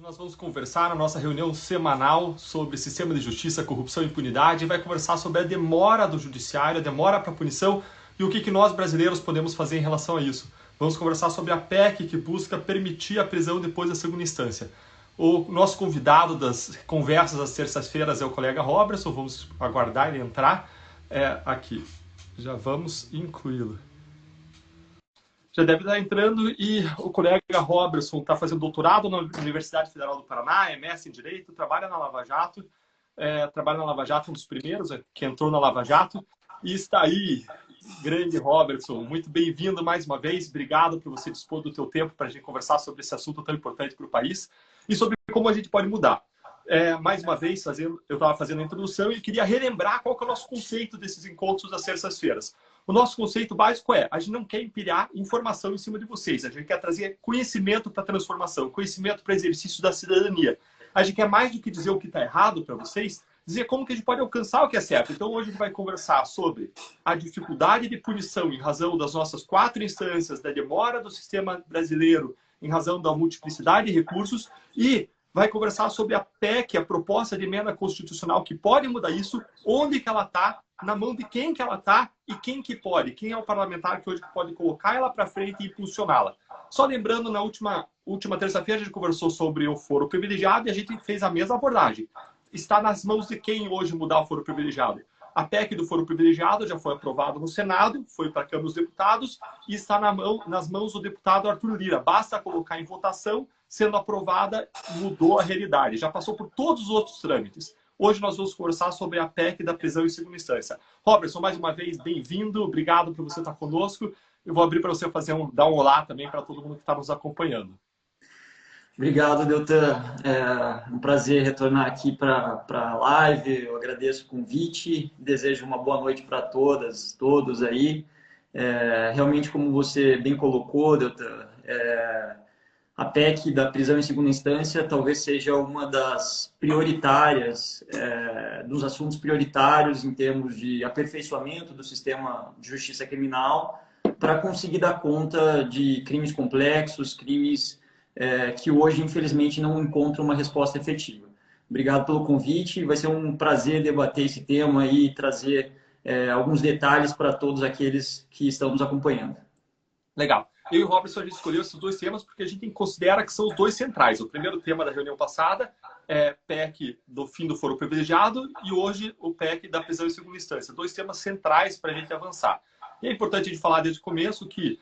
nós vamos conversar na nossa reunião semanal sobre sistema de justiça, corrupção e impunidade. Vai conversar sobre a demora do judiciário, a demora para a punição e o que nós brasileiros podemos fazer em relação a isso. Vamos conversar sobre a PEC que busca permitir a prisão depois da segunda instância. O nosso convidado das conversas às terças-feiras é o colega Robertson. Vamos aguardar ele entrar aqui. Já vamos incluí-lo. Já deve estar entrando e o colega Robertson está fazendo doutorado na Universidade Federal do Paraná, é mestre em Direito, trabalha na Lava Jato, um dos primeiros que entrou na Lava Jato, e está aí, grande Robertson, muito bem-vindo mais uma vez, obrigado por você dispor do teu tempo para a gente conversar sobre esse assunto tão importante para o país e sobre como a gente pode mudar. Mais uma vez, eu estava fazendo a introdução e queria relembrar qual que é o nosso conceito desses encontros das terças-feiras. O nosso conceito básico a gente não quer empilhar informação em cima de vocês, a gente quer trazer conhecimento para a transformação, conhecimento para exercício da cidadania. A gente quer mais do que dizer o que está errado para vocês, dizer como que a gente pode alcançar o que é certo. Então hoje a gente vai conversar sobre a dificuldade de punição em razão das nossas 4 instâncias, da demora do sistema brasileiro, em razão da multiplicidade de recursos e vai conversar sobre a PEC, a proposta de emenda constitucional que pode mudar isso, onde que ela está, na mão de quem que ela está e quem que pode, quem é o parlamentar que hoje pode colocar ela para frente e impulsioná-la. Só lembrando, na última terça-feira a gente conversou sobre o foro privilegiado e a gente fez a mesma abordagem. Está nas mãos de quem hoje mudar o foro privilegiado? A PEC do foro privilegiado já foi aprovada no Senado, foi para a Câmara dos Deputados e está nas mãos do deputado Arthur Lira. Basta colocar em votação, sendo aprovada, mudou a realidade. Já passou por todos os outros trâmites. Hoje nós vamos conversar sobre a PEC da prisão em segunda instância. Robertson, mais uma vez, bem-vindo. Obrigado por você estar conosco. Eu vou abrir para você dar um olá também para todo mundo que está nos acompanhando. Obrigado, Deltan. É um prazer retornar aqui para a live. Eu agradeço o convite. Desejo uma boa noite para todas, todos aí. Realmente, como você bem colocou, Deltan, a PEC da prisão em segunda instância talvez seja uma das prioritárias, dos assuntos prioritários em termos de aperfeiçoamento do sistema de justiça criminal para conseguir dar conta de crimes complexos, crimes que hoje, infelizmente, não encontram uma resposta efetiva. Obrigado pelo convite, vai ser um prazer debater esse tema e trazer alguns detalhes para todos aqueles que estão nos acompanhando. Legal. Eu e o Robertson, a gente escolheu esses 2 temas porque a gente considera que são os 2 centrais. O primeiro tema da reunião passada é PEC do fim do foro privilegiado e hoje o PEC da prisão em segunda instância. 2 temas centrais para a gente avançar. E é importante a gente falar desde o começo que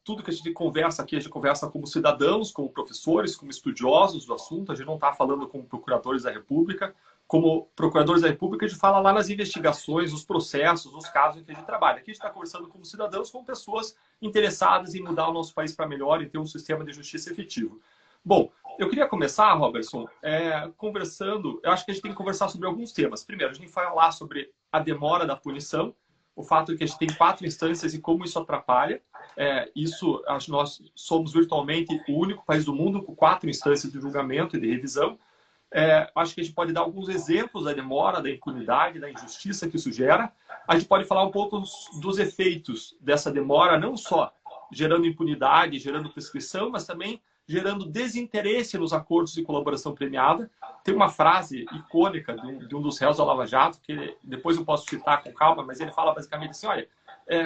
tudo que a gente conversa aqui, a gente conversa como cidadãos, como professores, como estudiosos do assunto. A gente não está falando como procuradores da República. Como procuradores da República, a gente fala lá nas investigações, nos processos, nos casos em que a gente trabalha. Aqui a gente está conversando como cidadãos, como pessoas interessadas em mudar o nosso país para melhor e ter um sistema de justiça efetivo. Bom, eu queria começar, Robertson, conversando. Eu acho que a gente tem que conversar sobre alguns temas. Primeiro, a gente vai falar sobre a demora da punição, o fato de que a gente tem 4 instâncias e como isso atrapalha. Acho que nós somos virtualmente o único país do mundo com 4 instâncias de julgamento e de revisão. Acho que a gente pode dar alguns exemplos da demora, da impunidade, da injustiça que isso gera. A gente pode falar um pouco dos efeitos dessa demora, não só gerando impunidade, gerando prescrição, mas também gerando desinteresse nos acordos de colaboração premiada. Tem uma frase icônica de um dos réus da Lava Jato, que depois eu posso citar com calma, mas ele fala basicamente assim, olha,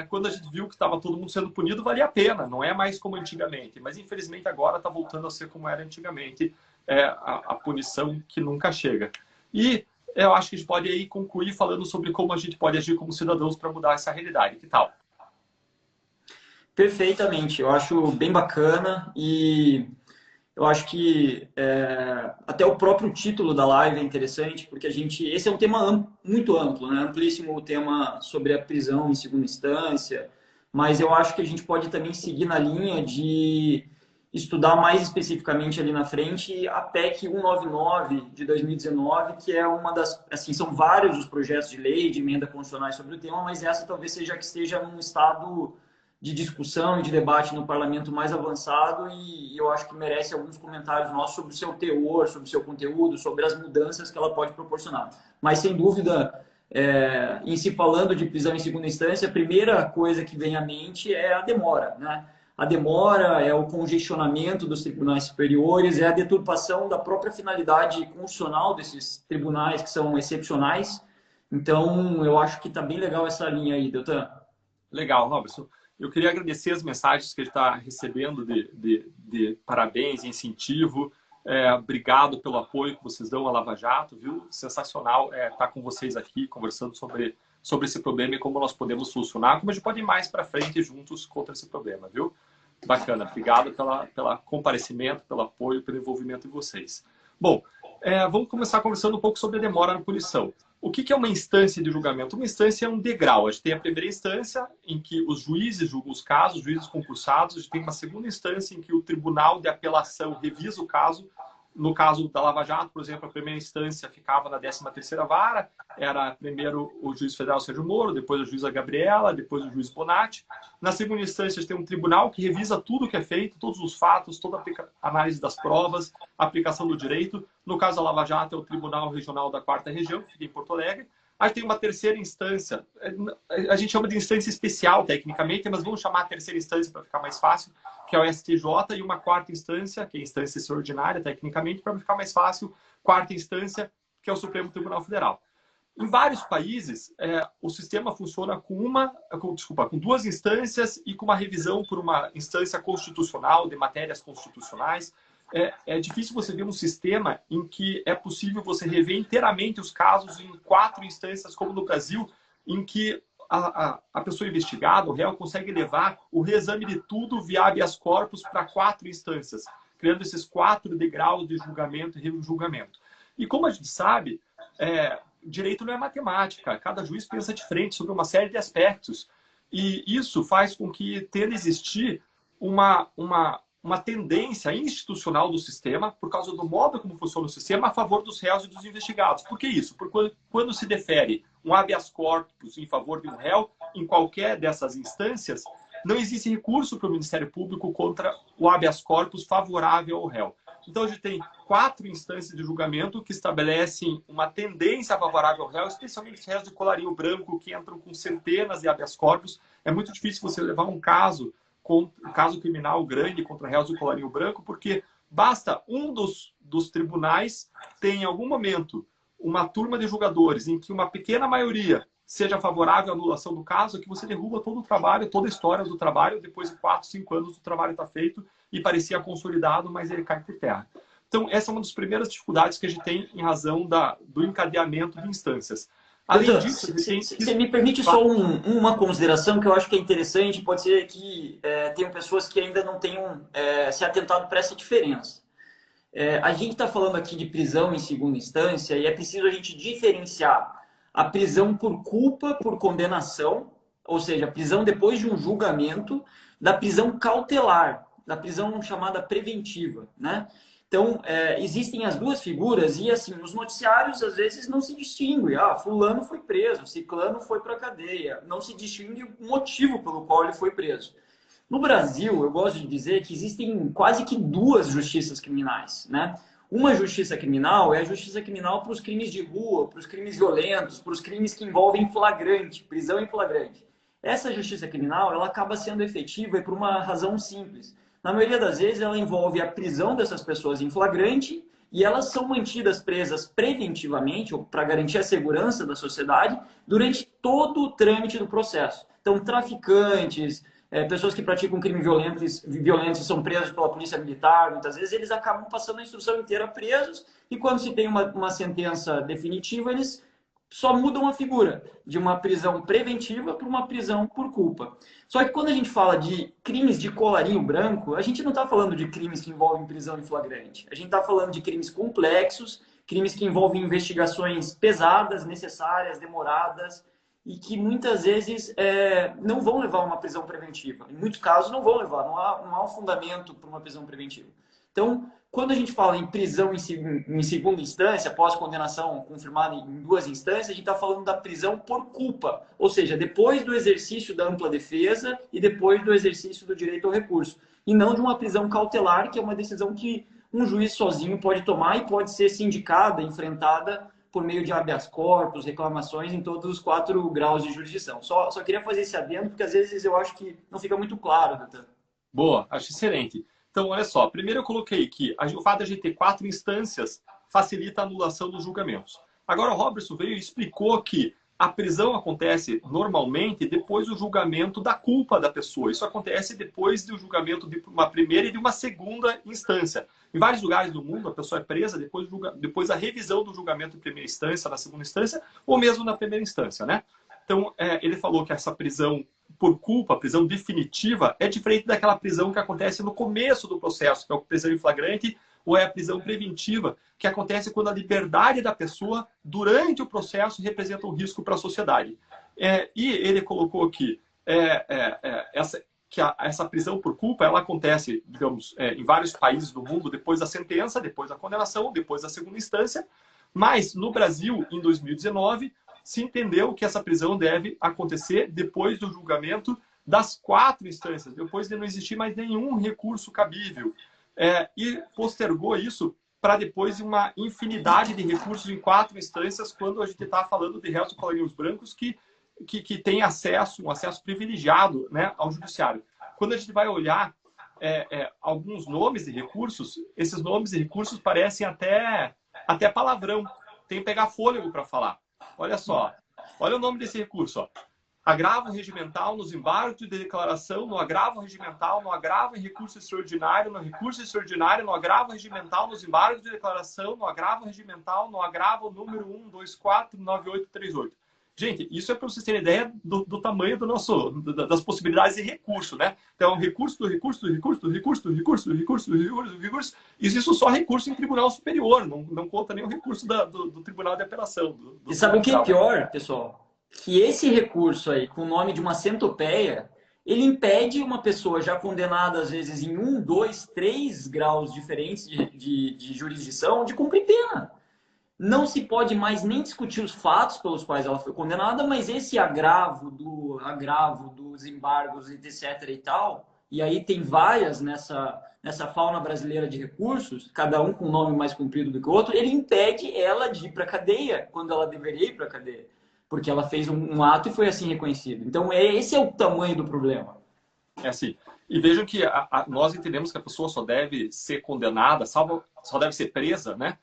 quando a gente viu que estava todo mundo sendo punido, valia a pena, não é mais como antigamente. Mas, infelizmente, agora está voltando a ser como era antigamente, a punição que nunca chega. E eu acho que a gente pode aí concluir falando sobre como a gente pode agir como cidadãos para mudar essa realidade. Que tal? Perfeitamente, eu acho bem bacana e eu acho que até o próprio título da live é interessante, porque esse é um tema muito amplo, né? Amplíssimo o tema sobre a prisão em segunda instância, mas eu acho que a gente pode também seguir na linha de estudar mais especificamente ali na frente a PEC 199 de 2019, que é uma das, assim, são vários os projetos de lei, de emenda constitucionais sobre o tema, mas essa talvez seja a que esteja num estado de discussão e de debate no parlamento mais avançado e eu acho que merece alguns comentários nossos sobre o seu teor, sobre o seu conteúdo, sobre as mudanças que ela pode proporcionar. Mas, sem dúvida, em se falando de prisão em segunda instância, a primeira coisa que vem à mente é a demora, né? a demora, é o congestionamento dos tribunais superiores, é a deturpação da própria finalidade constitucional desses tribunais que são excepcionais. Então, eu acho que está bem legal essa linha aí, Deltan. Legal, Robertson. Eu queria agradecer as mensagens que ele está recebendo de parabéns e incentivo. Obrigado pelo apoio que vocês dão à Lava Jato, viu? Sensacional estar com vocês aqui conversando sobre esse problema e como nós podemos solucionar, como a gente pode ir mais para frente juntos contra esse problema, viu? Bacana. Obrigado pelo comparecimento, pelo apoio, pelo envolvimento de vocês. Bom, vamos começar conversando um pouco sobre a demora na punição. O que é uma instância de julgamento? Uma instância é um degrau. A gente tem a primeira instância, em que os juízes julgam os casos, os juízes concursados. A gente tem uma segunda instância, em que o tribunal de apelação revisa o caso. No caso da Lava Jato, por exemplo, a primeira instância ficava na 13ª Vara. Era primeiro o juiz federal Sérgio Moro, depois a juíza Gabriela, depois o juiz Bonatti. Na segunda instância, a gente tem um tribunal que revisa tudo que é feito, todos os fatos, toda a análise das provas, a aplicação do direito. No caso da Lava Jato, é o Tribunal Regional da 4ª Região, que fica em Porto Alegre. Aí tem uma terceira instância, a gente chama de instância especial, tecnicamente, mas vamos chamar a terceira instância para ficar mais fácil, que é o STJ, e uma quarta instância, que é a instância extraordinária, tecnicamente, para ficar mais fácil, quarta instância, que é o Supremo Tribunal Federal. Em vários países, o sistema funciona com duas instâncias e com uma revisão por uma instância constitucional, de matérias constitucionais. É difícil você ver um sistema em que é possível você rever inteiramente os casos em 4 instâncias, como no Brasil, em que a pessoa investigada, o réu, consegue levar o reexame de tudo via habeas corpus para 4 instâncias, criando esses 4 degraus de julgamento e rejulgamento. E como a gente sabe, direito não é matemática. Cada juiz pensa diferente sobre uma série de aspectos. E isso faz com que tenha existir uma tendência institucional do sistema, por causa do modo como funciona o sistema, a favor dos réus e dos investigados. Por que isso? Porque quando se defere um habeas corpus em favor de um réu, em qualquer dessas instâncias, não existe recurso para o Ministério Público contra o habeas corpus favorável ao réu. Então, a gente tem 4 instâncias de julgamento que estabelecem uma tendência favorável ao réu, especialmente os réus de colarinho branco, que entram com centenas de habeas corpus. É muito difícil você levar um caso criminal grande contra réus de colarinho branco, porque basta um dos tribunais ter, em algum momento, uma turma de julgadores em que uma pequena maioria seja favorável à anulação do caso, que você derruba todo o trabalho, toda a história do trabalho, depois de 4, 5 anos o trabalho está feito e parecia consolidado, mas ele cai por terra. Então, essa é uma das primeiras dificuldades que a gente tem em razão do encadeamento de instâncias. Além disso, você me permite só uma consideração que eu acho que é interessante, pode ser que tenham pessoas que ainda não tenham se atentado para essa diferença. A gente está falando aqui de prisão em segunda instância e é preciso a gente diferenciar a prisão por culpa, por condenação, ou seja, a prisão depois de um julgamento, da prisão cautelar, da prisão chamada preventiva, né? Então, existem as duas figuras e, assim, os noticiários, às vezes, não se distinguem. Ah, fulano foi preso, ciclano foi para a cadeia. Não se distingue o motivo pelo qual ele foi preso. No Brasil, eu gosto de dizer que existem quase que 2 justiças criminais, né? Uma justiça criminal é a justiça criminal para os crimes de rua, para os crimes violentos, para os crimes que envolvem flagrante, prisão em flagrante. Essa justiça criminal, ela acaba sendo efetiva por uma razão simples. Na maioria das vezes, ela envolve a prisão dessas pessoas em flagrante e elas são mantidas presas preventivamente, ou para garantir a segurança da sociedade, durante todo o trâmite do processo. Então, traficantes, pessoas que praticam crimes violentos são presos pela polícia militar, muitas vezes eles acabam passando a instrução inteira presos e quando se tem uma sentença definitiva, eles só mudam a figura de uma prisão preventiva para uma prisão por culpa. Só que quando a gente fala de crimes de colarinho branco, a gente não está falando de crimes que envolvem prisão em flagrante. A gente está falando de crimes complexos, crimes que envolvem investigações pesadas, necessárias, demoradas, e que muitas vezes não vão levar a uma prisão preventiva. Em muitos casos não vão levar, não há um fundamento para uma prisão preventiva. Então, quando a gente fala em prisão em segunda instância, após condenação confirmada em 2 instâncias, a gente está falando da prisão por culpa, ou seja, depois do exercício da ampla defesa e depois do exercício do direito ao recurso, e não de uma prisão cautelar, que é uma decisão que um juiz sozinho pode tomar e pode ser sindicada, enfrentada por meio de habeas corpus, reclamações em todos os 4 graus de jurisdição. Só queria fazer esse adendo, porque às vezes eu acho que não fica muito claro, doutor. Boa, acho excelente. Então, olha só, primeiro eu coloquei que o fato de a gente ter 4 instâncias facilita a anulação dos julgamentos. Agora, o Robertson veio e explicou que a prisão acontece normalmente depois do julgamento da culpa da pessoa. Isso acontece depois do julgamento de uma primeira e de uma segunda instância. Em vários lugares do mundo, a pessoa é presa depois da revisão do julgamento em primeira instância, na segunda instância, ou mesmo na primeira instância, né? Então, ele falou que essa prisão por culpa, a prisão definitiva, é diferente daquela prisão que acontece no começo do processo, que é a prisão em flagrante, ou é a prisão preventiva, que acontece quando a liberdade da pessoa, durante o processo, representa um risco para a sociedade. E ele colocou aqui essa prisão por culpa, ela acontece, digamos, em vários países do mundo, depois da sentença, depois da condenação, depois da segunda instância, mas no Brasil, em 2019, se entendeu que essa prisão deve acontecer depois do julgamento das 4 instâncias, depois de não existir mais nenhum recurso cabível. E postergou isso para depois de uma infinidade de recursos em 4 instâncias, quando a gente está falando de réus de colarinhos brancos que têm um acesso privilegiado, né, ao judiciário. Quando a gente vai olhar alguns nomes de recursos, esses nomes de recursos parecem até palavrão. Tem que pegar fôlego para falar. Olha só, olha o nome desse recurso, ó. Agravo regimental nos embargos de declaração, no agravo regimental, no agravo em recurso extraordinário, no recurso extraordinário, no agravo regimental, nos embargos de declaração, no agravo regimental, no agravo número 1249838. Gente, isso é para vocês terem ideia do tamanho das possibilidades de recurso, né? Então, recurso do recurso, do recurso, do recurso, do recurso, do recurso, do recurso, do recurso. Isso só recurso em tribunal superior, não conta nem o recurso do Tribunal de Apelação. E sabe o que é pior, pessoal? Que esse recurso aí, com o nome de uma centopeia, ele impede uma pessoa já condenada, às vezes, em 1, 2, 3 graus diferentes de jurisdição, de cumprir pena. Não se pode mais nem discutir os fatos pelos quais ela foi condenada, mas esse agravo dos embargos, etc. e tal, e aí tem várias nessa fauna brasileira de recursos, cada um com um nome mais comprido do que o outro, ele impede ela de ir para a cadeia quando ela deveria ir para a cadeia, porque ela fez um ato e foi assim reconhecido. Então, esse é o tamanho do problema. É assim. E vejam que nós entendemos que a pessoa só deve ser condenada, só deve ser presa, né?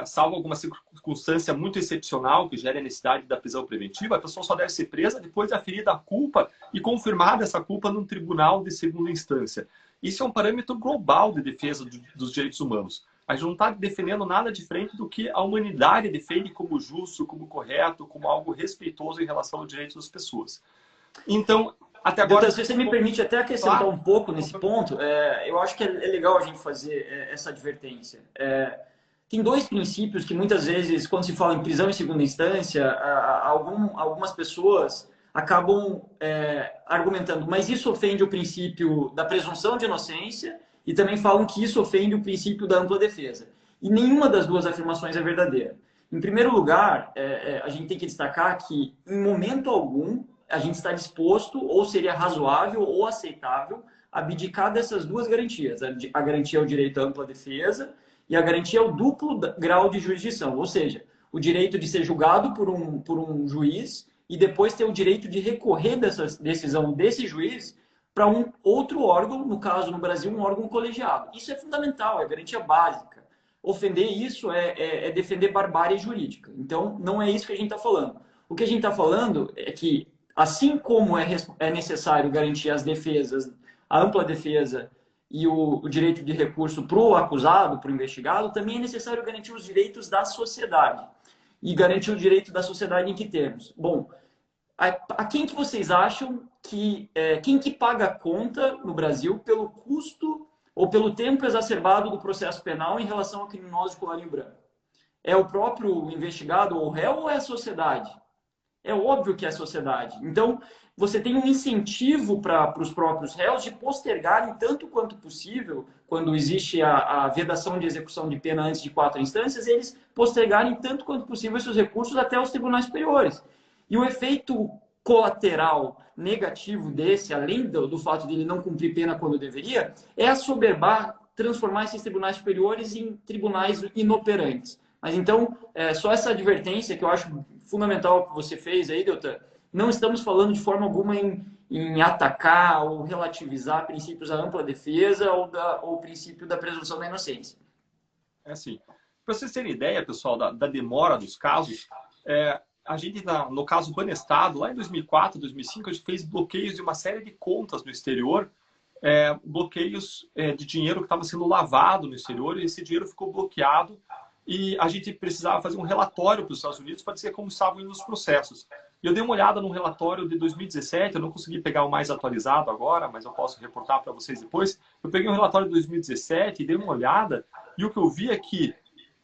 Salvo alguma circunstância muito excepcional que gere a necessidade da prisão preventiva, a pessoa só deve ser presa depois de aferida a culpa e confirmada essa culpa num tribunal de segunda instância. Isso é um parâmetro global de defesa dos direitos humanos. A gente não está defendendo nada diferente do que a humanidade defende como justo, como correto, como algo respeitoso em relação aos direitos das pessoas. Então, até agora... Doutor, se você me permite até acrescentar um pouco nesse ponto, eu acho que é legal a gente fazer essa advertência. Tem 2 princípios que muitas vezes, quando se fala em prisão em segunda instância, algumas pessoas acabam argumentando, mas isso ofende o princípio da presunção de inocência e também falam que isso ofende o princípio da ampla defesa. E nenhuma das 2 afirmações é verdadeira. Em primeiro lugar, a gente tem que destacar que, em momento algum, a gente está disposto, ou seria razoável ou aceitável, abdicar dessas 2 garantias. A garantia ao direito à ampla defesa e a garantia é o duplo grau de jurisdição, ou seja, o direito de ser julgado por um juiz e depois ter o direito de recorrer dessa decisão desse juiz para um outro órgão, no caso, no Brasil, um órgão colegiado. Isso é fundamental, é garantia básica. Ofender isso é defender barbárie jurídica. Então, não é isso que a gente está falando. O que a gente está falando é que, assim como é necessário garantir as defesas, a ampla defesa e o direito de recurso para o acusado, para o investigado, também é necessário garantir os direitos da sociedade. E garantir o direito da sociedade em que termos? Bom, a quem que vocês acham que... quem que paga a conta no Brasil pelo custo ou pelo tempo exacerbado do processo penal em relação ao criminoso de colarinho branco? É o próprio investigado ou réu ou é a sociedade? É óbvio que é a sociedade. Então, você tem um incentivo para os próprios réus de postergarem tanto quanto possível, quando existe a vedação de execução de pena antes de 4 instâncias, eles postergarem tanto quanto possível esses recursos até os tribunais superiores. E o efeito colateral negativo desse, além do fato de ele não cumprir pena quando deveria, é assoberbar, transformar esses tribunais superiores em tribunais inoperantes. Mas então, só essa advertência que eu acho fundamental que você fez aí, Deltan, Não estamos falando de forma alguma em atacar ou relativizar princípios da ampla defesa ou o princípio da presunção da inocência. É assim, para vocês terem ideia, pessoal, da demora dos casos, a gente, no caso Banestado, lá em 2004, 2005, a gente fez bloqueios de uma série de contas no exterior, bloqueios de dinheiro que estava sendo lavado no exterior, e esse dinheiro ficou bloqueado, e a gente precisava fazer um relatório para os Estados Unidos para dizer como estavam indo os processos. E eu dei uma olhada no relatório de 2017, eu não consegui pegar o mais atualizado agora, mas eu posso reportar para vocês depois. Eu peguei um relatório de 2017 e dei uma olhada, e o que eu vi é que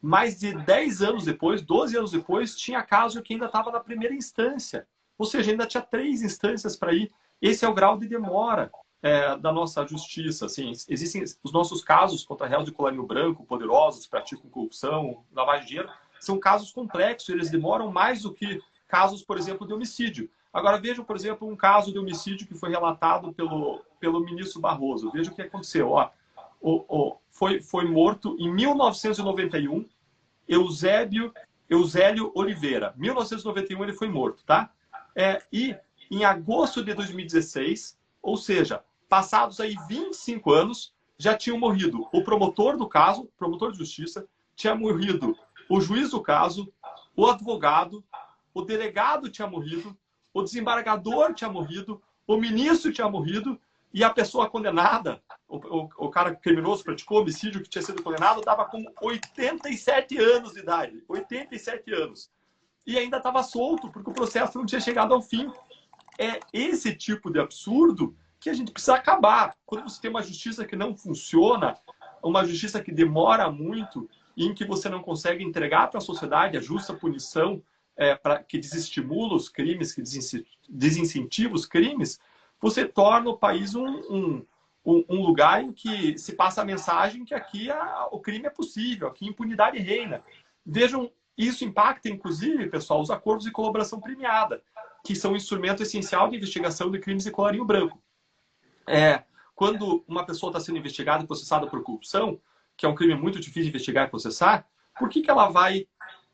mais de 10 anos depois, 12 anos depois, tinha caso que ainda estava na primeira instância. Ou seja, ainda tinha 3 instâncias para ir. Esse é o grau de demora da nossa justiça. Assim, existem os nossos casos contra réus de colarinho branco, poderosos, que praticam corrupção, lavagem de dinheiro, são casos complexos, eles demoram mais do que casos, por exemplo, de homicídio. Agora, vejam, por exemplo, um caso de homicídio que foi relatado pelo ministro Barroso. Veja o que aconteceu. Ó, foi morto em 1991 Eusélio Oliveira. 1991 ele foi morto, tá? E em agosto de 2016, ou seja, passados aí 25 anos, já tinham morrido o promotor do caso, promotor de justiça, tinha morrido o juiz do caso, o advogado, o delegado tinha morrido, o desembargador tinha morrido, o ministro tinha morrido, e a pessoa condenada, o cara criminoso praticou homicídio que tinha sido condenado, estava com 87 anos de idade. 87 anos. E ainda estava solto, porque o processo não tinha chegado ao fim. É esse tipo de absurdo que a gente precisa acabar. Quando você tem uma justiça que não funciona, uma justiça que demora muito, e em que você não consegue entregar para a sociedade a justa punição que desestimula os crimes, que desincentiva os crimes, você torna o país um lugar em que se passa a mensagem que aqui o crime é possível, aqui a impunidade reina. Vejam, isso impacta, inclusive, pessoal, os acordos de colaboração premiada, que são um instrumento essencial de investigação de crimes de colarinho branco. Quando uma pessoa está sendo investigada e processada por corrupção, que é um crime muito difícil de investigar e processar, por que ela vai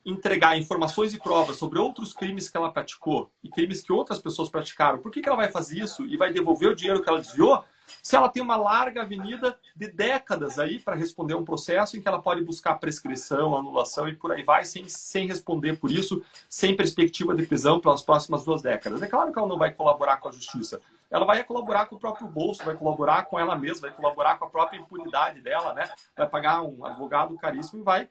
entregar informações e provas sobre outros crimes que ela praticou e crimes que outras pessoas praticaram? Por que ela vai fazer isso e vai devolver o dinheiro que ela desviou se ela tem uma larga avenida de décadas aí para responder um processo em que ela pode buscar prescrição, anulação e por aí vai, sem responder por isso, sem perspectiva de prisão pelas próximas 2 décadas? É claro que ela não vai colaborar com a justiça. Ela vai colaborar com o próprio bolso, vai colaborar com ela mesma, vai colaborar com a própria impunidade dela, né? Vai pagar um advogado caríssimo e vai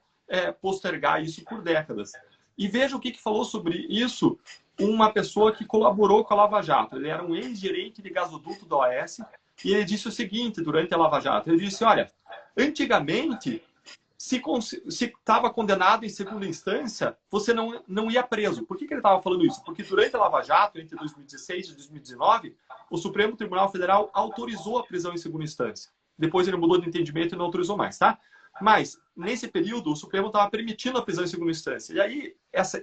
postergar isso por décadas. E veja o que falou sobre isso uma pessoa que colaborou com a Lava Jato. Ele era um ex-gerente de gasoduto da OAS e ele disse o seguinte durante a Lava Jato. Ele disse, olha, antigamente, se estava condenado em segunda instância, você não ia preso. Por que ele estava falando isso? Porque durante a Lava Jato, entre 2016 e 2019, o Supremo Tribunal Federal autorizou a prisão em segunda instância. Depois ele mudou de entendimento e não autorizou mais, tá? Mas, nesse período, o Supremo estava permitindo a prisão em segunda instância. E aí,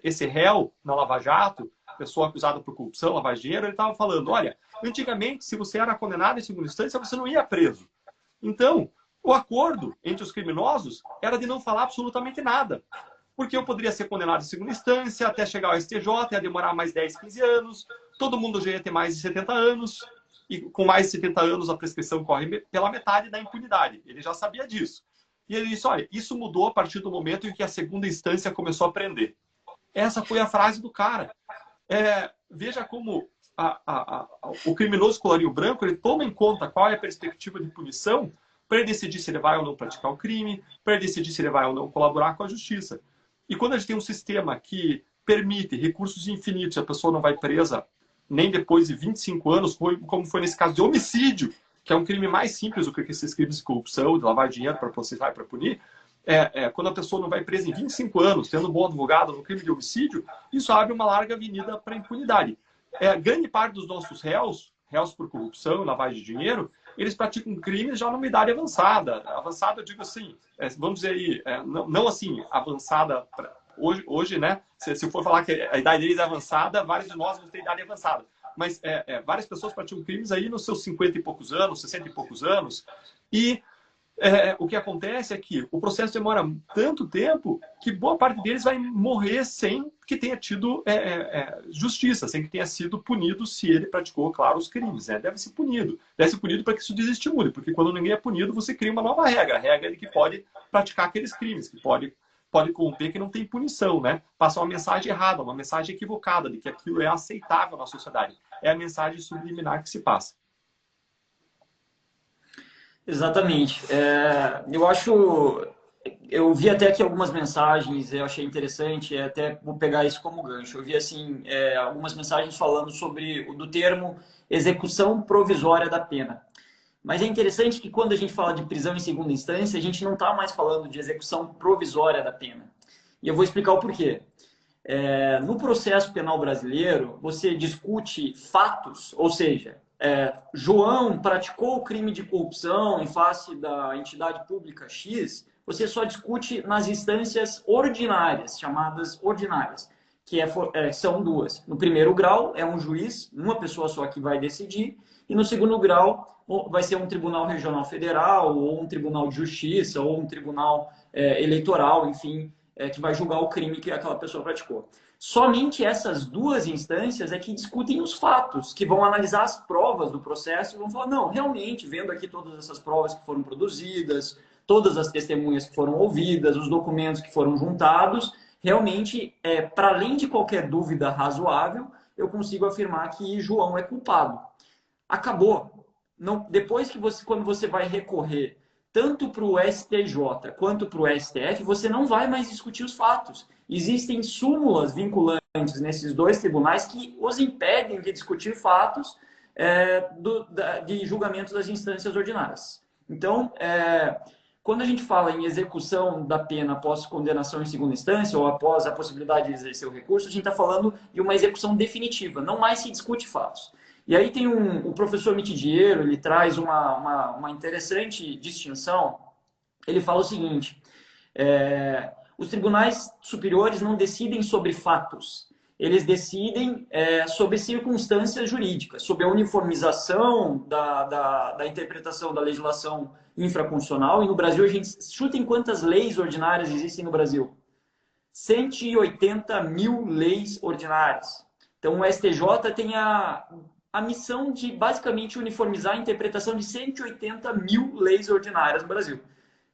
esse réu na Lava Jato, pessoa acusada por corrupção, lavagem de dinheiro, ele estava falando, olha, antigamente, se você era condenado em segunda instância, você não ia preso. Então, o acordo entre os criminosos era de não falar absolutamente nada. Porque eu poderia ser condenado em segunda instância, até chegar ao STJ, ia demorar mais 10, 15 anos, todo mundo já ia ter mais de 70 anos, e com mais de 70 anos a prescrição corre pela metade da impunidade. Ele já sabia disso. E ele disse, olha, isso mudou a partir do momento em que a segunda instância começou a prender. Essa foi a frase do cara. Veja como o criminoso colarinho branco, ele toma em conta qual é a perspectiva de punição para ele decidir se ele vai ou não praticar o crime, para ele decidir se ele vai ou não colaborar com a justiça. E quando a gente tem um sistema que permite recursos infinitos, a pessoa não vai presa nem depois de 25 anos, como foi nesse caso de homicídio, que é um crime mais simples do que esses crimes de corrupção, de lavar dinheiro para processar e para punir, quando a pessoa não vai presa em 25 anos, tendo um bom advogado no crime de homicídio, isso abre uma larga avenida para a impunidade. Grande parte dos nossos réus por corrupção e lavagem de dinheiro, eles praticam crimes já numa idade avançada. Avançada, eu digo assim, vamos dizer aí, não assim, avançada, hoje, né, se for falar que a idade deles é avançada, vários de nós vamos ter idade avançada. Mas várias pessoas praticam crimes aí nos seus 50 e poucos anos, 60 e poucos anos, e o que acontece é que o processo demora tanto tempo que boa parte deles vai morrer sem que tenha tido justiça, sem que tenha sido punido se ele praticou, claro, os crimes. Né? Deve ser punido. Deve ser punido para que isso desestimule, porque quando ninguém é punido, você cria uma nova regra. A regra é de que pode praticar aqueles crimes, que pode corromper, que não tem punição. Né? Passa uma mensagem errada, uma mensagem equivocada de que aquilo é aceitável na sociedade. É a mensagem subliminar que se passa. Exatamente. Eu vi até aqui algumas mensagens, eu achei interessante, até vou pegar isso como gancho. Eu vi assim algumas mensagens falando sobre do termo execução provisória da pena. Mas é interessante que quando a gente fala de prisão em segunda instância, a gente não está mais falando de execução provisória da pena. E eu vou explicar o porquê. No processo penal brasileiro, você discute fatos, ou seja, João praticou o crime de corrupção em face da entidade pública X, você só discute nas instâncias ordinárias, chamadas ordinárias, que são duas. No primeiro grau, é um juiz, uma pessoa só que vai decidir, e no segundo grau, vai ser um tribunal regional federal, ou um tribunal de justiça, ou um tribunal eleitoral, enfim, que vai julgar o crime que aquela pessoa praticou. Somente essas duas instâncias é que discutem os fatos, que vão analisar as provas do processo e vão falar, não, realmente, vendo aqui todas essas provas que foram produzidas, todas as testemunhas que foram ouvidas, os documentos que foram juntados, realmente, para além de qualquer dúvida razoável, eu consigo afirmar que João é culpado. Acabou. Não, depois quando você vai recorrer tanto para o STJ quanto para o STF, você não vai mais discutir os fatos. Existem súmulas vinculantes nesses dois tribunais que os impedem de discutir fatos de julgamentos das instâncias ordinárias. Então, quando a gente fala em execução da pena após condenação em segunda instância ou após a possibilidade de exercer o recurso, a gente está falando de uma execução definitiva, não mais se discute fatos. E aí tem o professor Mitidiero, ele traz uma interessante distinção. Ele fala o seguinte, os tribunais superiores não decidem sobre fatos, eles decidem sobre circunstâncias jurídicas, sobre a uniformização da interpretação da legislação infraconstitucional. E no Brasil, a gente chuta em quantas leis ordinárias existem no Brasil? 180 mil leis ordinárias. Então, o STJ tem a missão de, basicamente, uniformizar a interpretação de 180 mil leis ordinárias no Brasil,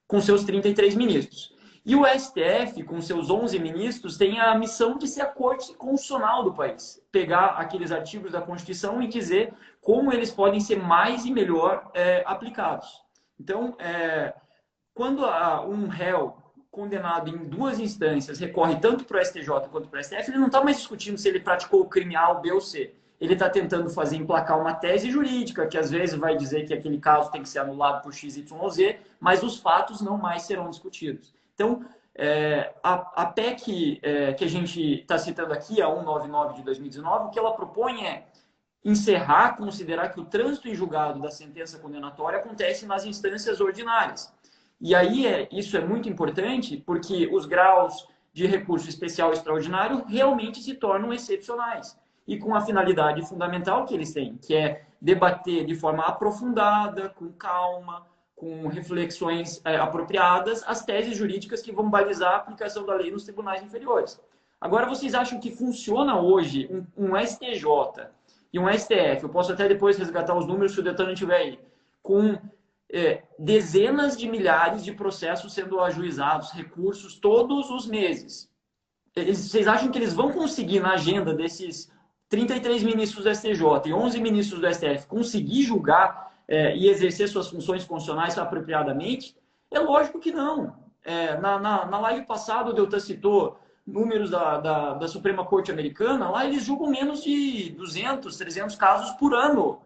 com seus 33 ministros. E o STF, com seus 11 ministros, tem a missão de ser a corte constitucional do país. Pegar aqueles artigos da Constituição e dizer como eles podem ser mais e melhor aplicados. Então, quando um réu condenado em duas instâncias recorre tanto para o STJ quanto para o STF, ele não está mais discutindo se ele praticou o crime A, B ou C. Ele está tentando emplacar uma tese jurídica, que às vezes vai dizer que aquele caso tem que ser anulado por X, Y ou Z, mas os fatos não mais serão discutidos. Então, a PEC que a gente está citando aqui, a 199 de 2019, o que ela propõe é encerrar, considerar que o trânsito em julgado da sentença condenatória acontece nas instâncias ordinárias. E aí isso é muito importante porque os graus de recurso especial e extraordinário realmente se tornam excepcionais. E com a finalidade fundamental que eles têm, que é debater de forma aprofundada, com calma, com reflexões apropriadas, as teses jurídicas que vão balizar a aplicação da lei nos tribunais inferiores. Agora, vocês acham que funciona hoje um STJ e um STF, eu posso até depois resgatar os números se o Detran não estiver aí, com dezenas de milhares de processos sendo ajuizados, recursos todos os meses. Vocês acham que eles vão conseguir, na agenda desses 33 ministros do STJ e 11 ministros do STF, conseguir julgar e exercer suas funções constitucionais apropriadamente? É lógico que não. Na live passada, o Deltan citou números da Suprema Corte Americana, lá eles julgam menos de 200, 300 casos por ano.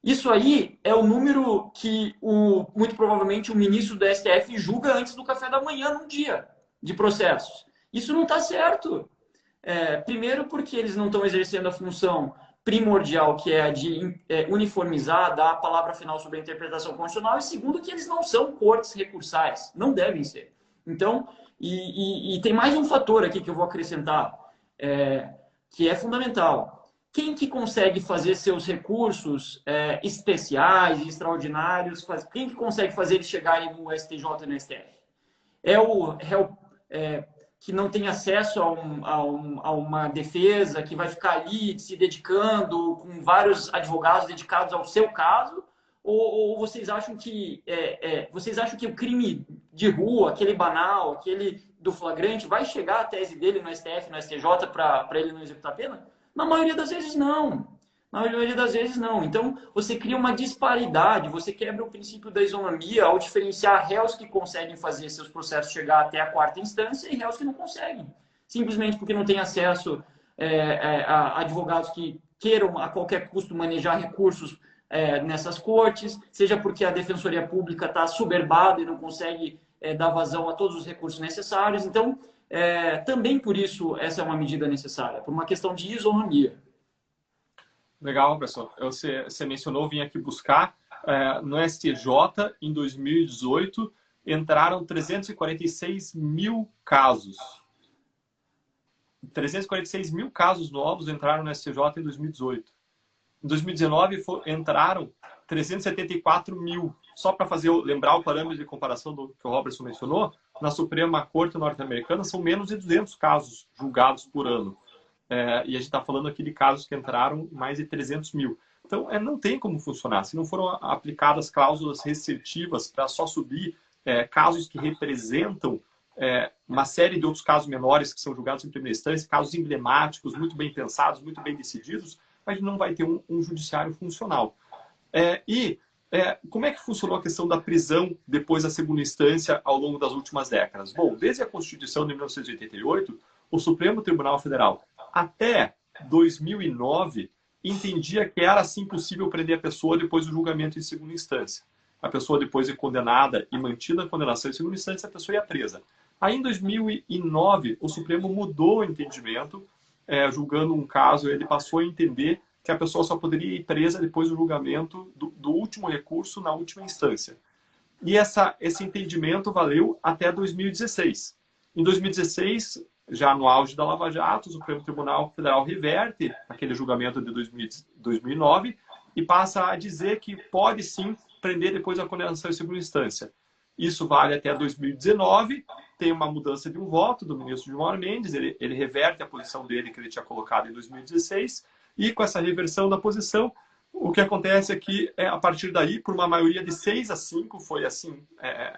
Isso aí é o número que, muito provavelmente, o ministro do STF julga antes do café da manhã num dia de processos. Isso não está certo. Primeiro porque eles não estão exercendo a função primordial, que é a de uniformizar, dar a palavra final sobre a interpretação constitucional, e segundo que eles não são cortes recursais, não devem ser. Então, e tem mais um fator aqui que eu vou acrescentar, que é fundamental. quem que consegue fazer seus recursos especiais, extraordinários, quem que consegue fazer eles chegarem no STJ e no STF? É o réu que não tem acesso a uma defesa, que vai ficar ali se dedicando com vários advogados dedicados ao seu caso? Ou vocês acham que o crime de rua, aquele banal, aquele do flagrante, vai chegar à tese dele no STF, no STJ, para ele não executar a pena? Na maioria das vezes, não. Na maioria das vezes, não. Então, você cria uma disparidade, você quebra o princípio da isonomia ao diferenciar réus que conseguem fazer seus processos chegar até a quarta instância e réus que não conseguem. Simplesmente porque não têm acesso a advogados que queiram, a qualquer custo, manejar recursos nessas cortes, seja porque a Defensoria Pública está soberbada e não consegue dar vazão a todos os recursos necessários. Então, também por isso essa é uma medida necessária, por uma questão de isonomia. Legal, professor. Você mencionou, vim aqui buscar. No STJ, em 2018, entraram 346 mil casos. 346 mil casos novos entraram no STJ em 2018. Em 2019, entraram 374 mil. Só para lembrar o parâmetro de comparação que o Robertson mencionou, na Suprema Corte norte-americana são menos de 200 casos julgados por ano. E a gente está falando aqui de casos que entraram mais de 300 mil. Então, não tem como funcionar. Se não foram aplicadas cláusulas restritivas para só subir casos que representam uma série de outros casos menores que são julgados em primeira instância, casos emblemáticos, muito bem pensados, muito bem decididos, a gente não vai ter um judiciário funcional. Como é que funcionou a questão da prisão depois da segunda instância ao longo das últimas décadas? Bom, desde a Constituição de 1988, o Supremo Tribunal Federal, até 2009, entendia que era sim possível prender a pessoa depois do julgamento em segunda instância. A pessoa depois de condenada e mantida a condenação em segunda instância, a pessoa ia presa. Aí, em 2009, o Supremo mudou o entendimento, julgando um caso, ele passou a entender que a pessoa só poderia ir presa depois do julgamento do último recurso na última instância. E esse entendimento valeu até 2016. Em 2016, já no auge da Lava Jato, o Supremo Tribunal Federal reverte aquele julgamento de 2009 e passa a dizer que pode sim prender depois da condenação em segunda instância. Isso vale até 2019, tem uma mudança de um voto do ministro Gilmar Mendes, ele reverte a posição dele que ele tinha colocado em 2016, e com essa reversão da posição, o que acontece é que, a partir daí, por uma maioria de 6-5, foi assim,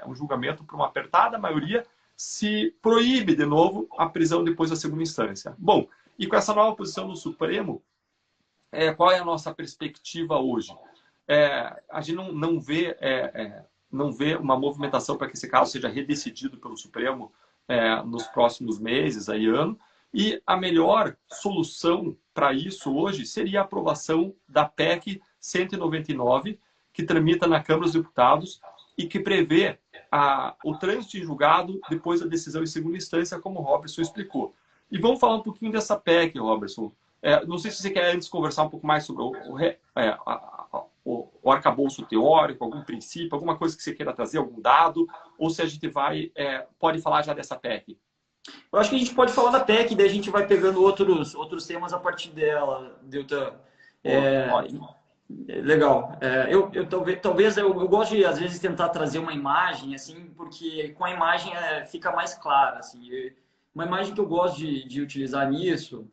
um julgamento por uma apertada maioria, se proíbe de novo a prisão depois da segunda instância. Bom, e com essa nova posição no Supremo, qual é a nossa perspectiva hoje? A gente não vê uma movimentação para que esse caso seja redecidido pelo Supremo nos próximos meses, ano. E a melhor solução para isso hoje seria a aprovação da PEC 199, que tramita na Câmara dos Deputados e que prevê o trânsito em julgado depois da decisão em segunda instância, como o Robertson explicou. E vamos falar um pouquinho dessa PEC, Robertson. Não sei se você quer antes conversar um pouco mais sobre o arcabouço teórico, algum princípio, alguma coisa que você queira trazer, algum dado, ou se a gente pode falar já dessa PEC. Eu acho que a gente pode falar da PEC, daí a gente vai pegando outros temas a partir dela, Deltan. Legal. Talvez eu gosto de, às vezes, tentar trazer uma imagem, assim, porque com a imagem fica mais clara. Assim. Uma imagem que eu gosto de utilizar nisso,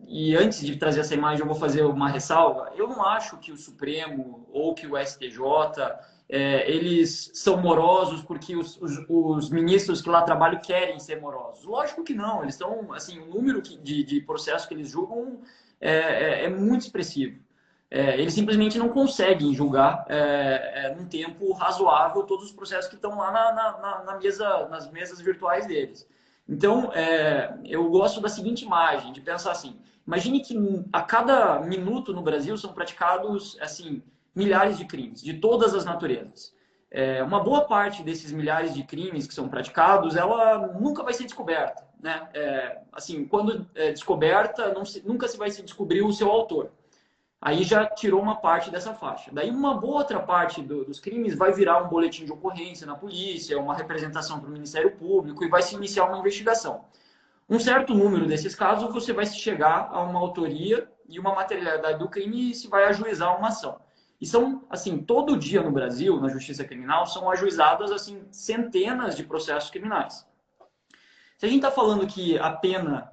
e antes de trazer essa imagem, eu vou fazer uma ressalva. Eu não acho que o Supremo ou que o STJ... eles são morosos porque os ministros que lá trabalham querem ser morosos. Lógico que não, eles estão, assim, o número de processos que eles julgam é muito expressivo. Eles simplesmente não conseguem julgar num tempo razoável todos os processos que estão lá nas mesas virtuais deles. Então, eu gosto da seguinte imagem, de pensar assim, imagine que a cada minuto no Brasil são praticados, assim, milhares de crimes, de todas as naturezas. Uma boa parte desses milhares de crimes que são praticados, ela nunca vai ser descoberta. Né? Assim, quando é descoberta, nunca se vai se descobrir o seu autor. Aí já tirou uma parte dessa faixa. Daí uma boa outra parte dos crimes vai virar um boletim de ocorrência na polícia, uma representação para o Ministério Público e vai se iniciar uma investigação. Um certo número desses casos, você vai chegar a uma autoria e uma materialidade do crime se vai ajuizar uma ação. E são, assim, todo dia no Brasil, na justiça criminal, são ajuizadas, assim, centenas de processos criminais. Se a gente está falando que a pena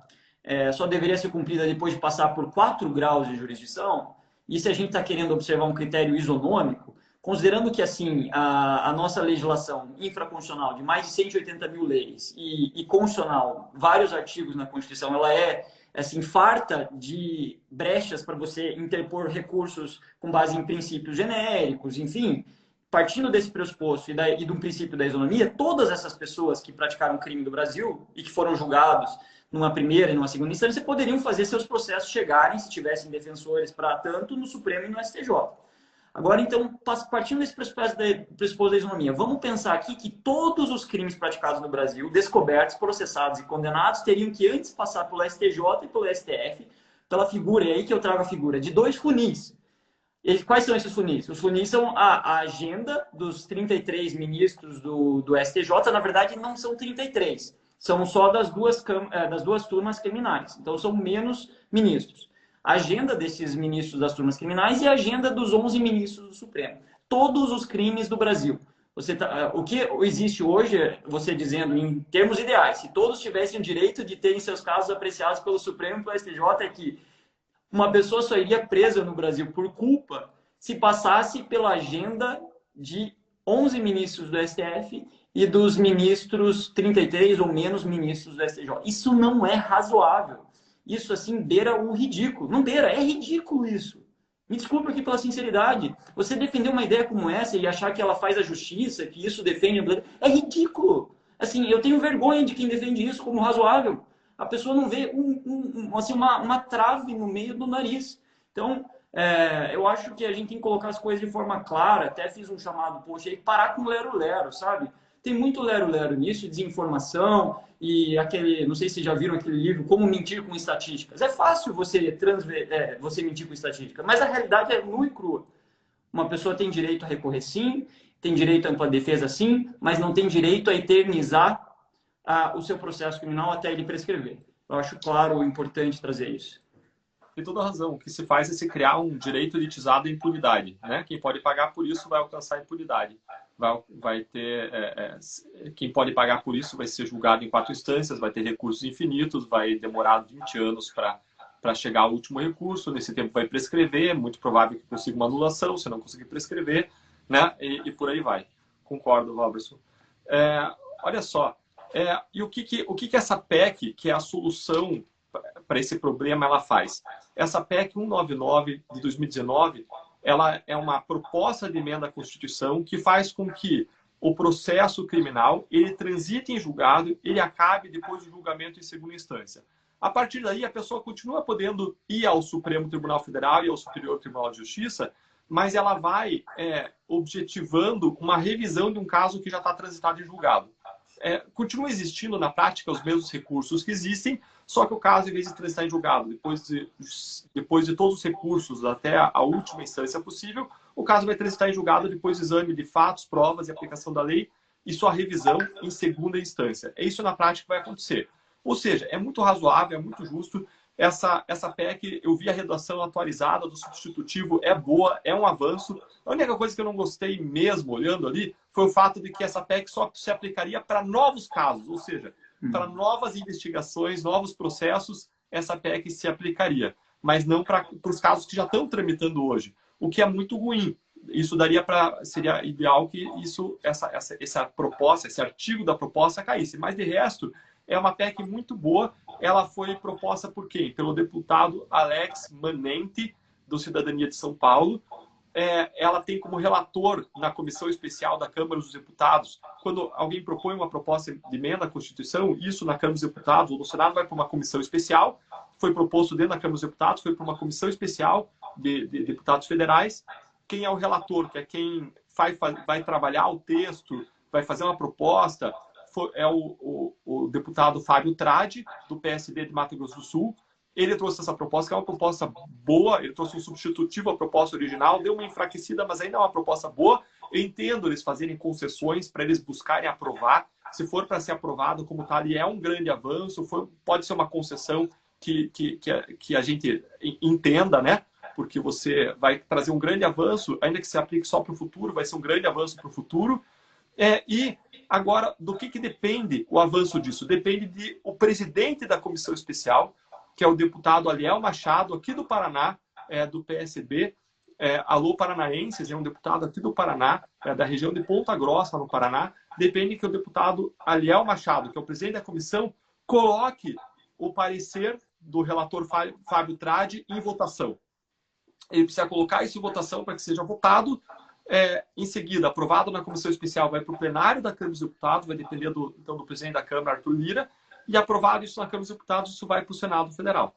só deveria ser cumprida depois de passar por 4 graus de jurisdição, e se a gente está querendo observar um critério isonômico, considerando que assim a nossa legislação infraconstitucional de mais de 180 mil leis e constitucional, vários artigos na Constituição, ela é assim, farta de brechas para você interpor recursos com base em princípios genéricos, enfim, partindo desse pressuposto e de um princípio da isonomia, todas essas pessoas que praticaram crime do Brasil e que foram julgados numa primeira e numa segunda instância poderiam fazer seus processos chegarem, se tivessem defensores para tanto, no Supremo e no STJ. Agora, então, partindo desse pressuposto da isonomia, vamos pensar aqui que todos os crimes praticados no Brasil, descobertos, processados e condenados, teriam que antes passar pelo STJ e pelo STF, pela figura, e aí que eu trago a figura, de 2 funis. Quais são esses funis? Os funis são a agenda dos 33 ministros do STJ, na verdade não são 33, são só das duas turmas criminais, então são menos ministros. A agenda desses ministros das turmas criminais e a agenda dos 11 ministros do Supremo. Todos os crimes do Brasil. O que existe hoje, você dizendo, em termos ideais, se todos tivessem o direito de terem seus casos apreciados pelo Supremo e pelo STJ, é que uma pessoa só iria presa no Brasil por culpa se passasse pela agenda de 11 ministros do STF e dos ministros 33 ou menos ministros do STJ. Isso não é razoável. Isso, assim, beira o ridículo. Não beira, é ridículo isso. Me desculpa aqui pela sinceridade. Você defender uma ideia como essa e achar que ela faz a justiça, que isso defende... É ridículo. Assim, eu tenho vergonha de quem defende isso como razoável. A pessoa não vê assim, uma trave no meio do nariz. Então, eu acho que a gente tem que colocar as coisas de forma clara. Até fiz um chamado, poxa, e parar com lero-lero, sabe? Tem muito lero-lero nisso, desinformação e aquele, não sei se já viram aquele livro, Como Mentir com Estatísticas. É fácil você mentir com estatística, mas a realidade é nua e crua. Uma pessoa tem direito a recorrer sim, tem direito à ampla defesa sim, mas não tem direito a eternizar o seu processo criminal até ele prescrever. Eu acho claro e importante trazer isso. Tem toda a razão. O que se faz é se criar um direito elitizado à impunidade, né? Quem pode pagar por isso vai alcançar a impunidade. Vai ter quem pode pagar por isso vai ser julgado em 4 instâncias, vai ter recursos infinitos, vai demorar 20 anos para chegar ao último recurso. Nesse tempo vai prescrever, é muito provável que consiga uma anulação, se não conseguir prescrever, né? E por aí vai. Concordo, Robertson. Olha só, e o que essa PEC, que é a solução para esse problema, ela faz? Essa PEC 199 de 2019, ela é uma proposta de emenda à Constituição que faz com que o processo criminal ele transite em julgado, ele acabe depois do julgamento em segunda instância. A partir daí, a pessoa continua podendo ir ao Supremo Tribunal Federal e ao Superior Tribunal de Justiça, mas ela vai objetivando uma revisão de um caso que já está transitado em julgado. Continua existindo na prática os mesmos recursos que existem, só que o caso, em vez de transitar em julgado, depois de todos os recursos até a última instância possível, o caso vai transitar em julgado depois do exame de fatos, provas e aplicação da lei e sua revisão em segunda instância. É isso na prática que vai acontecer. Ou seja, é muito razoável, é muito justo. Essa PEC, eu vi a redação atualizada do substitutivo, é boa, é um avanço. A única coisa que eu não gostei mesmo, olhando ali, foi o fato de que essa PEC só se aplicaria para novos casos, ou seja, para novas investigações, novos processos, essa PEC se aplicaria, mas não para os casos que já estão tramitando hoje, o que é muito ruim. Isso seria ideal que essa proposta, esse artigo da proposta caísse, mas de resto, é uma PEC muito boa. Ela foi proposta por quem? Pelo deputado Alex Manenti, do Cidadania de São Paulo. Ela tem como relator na Comissão Especial da Câmara dos Deputados. Quando alguém propõe uma proposta de emenda à Constituição, isso na Câmara dos Deputados ou no Senado vai para uma comissão especial. Foi proposto dentro da Câmara dos Deputados, foi para uma comissão especial de deputados federais. Quem é o relator, que é quem vai trabalhar o texto, vai fazer uma proposta, é o deputado Fábio Tradi, do PSD de Mato Grosso do Sul. Ele trouxe essa proposta, que é uma proposta boa, ele trouxe um substitutivo à proposta original, deu uma enfraquecida, mas ainda é uma proposta boa. Eu entendo eles fazerem concessões para eles buscarem aprovar. Se for para ser aprovado como tal, é um grande avanço, pode ser uma concessão que a gente entenda, né? Porque você vai trazer um grande avanço, ainda que se aplique só para o futuro, vai ser um grande avanço para o futuro. E agora, do que depende o avanço disso? Depende de o presidente da comissão especial, que é o deputado Aliel Machado, aqui do Paraná, do PSB. Alô Paranaenses, é um deputado aqui do Paraná, da região de Ponta Grossa, no Paraná. Depende que o deputado Aliel Machado, que é o presidente da comissão, coloque o parecer do relator Fábio Tradi em votação. Ele precisa colocar isso em votação para que seja votado. Em seguida, aprovado na comissão especial, vai para o plenário da Câmara dos Deputados, vai depender então, do presidente da Câmara, Arthur Lira, e aprovado isso na Câmara dos Deputados, isso vai para o Senado Federal.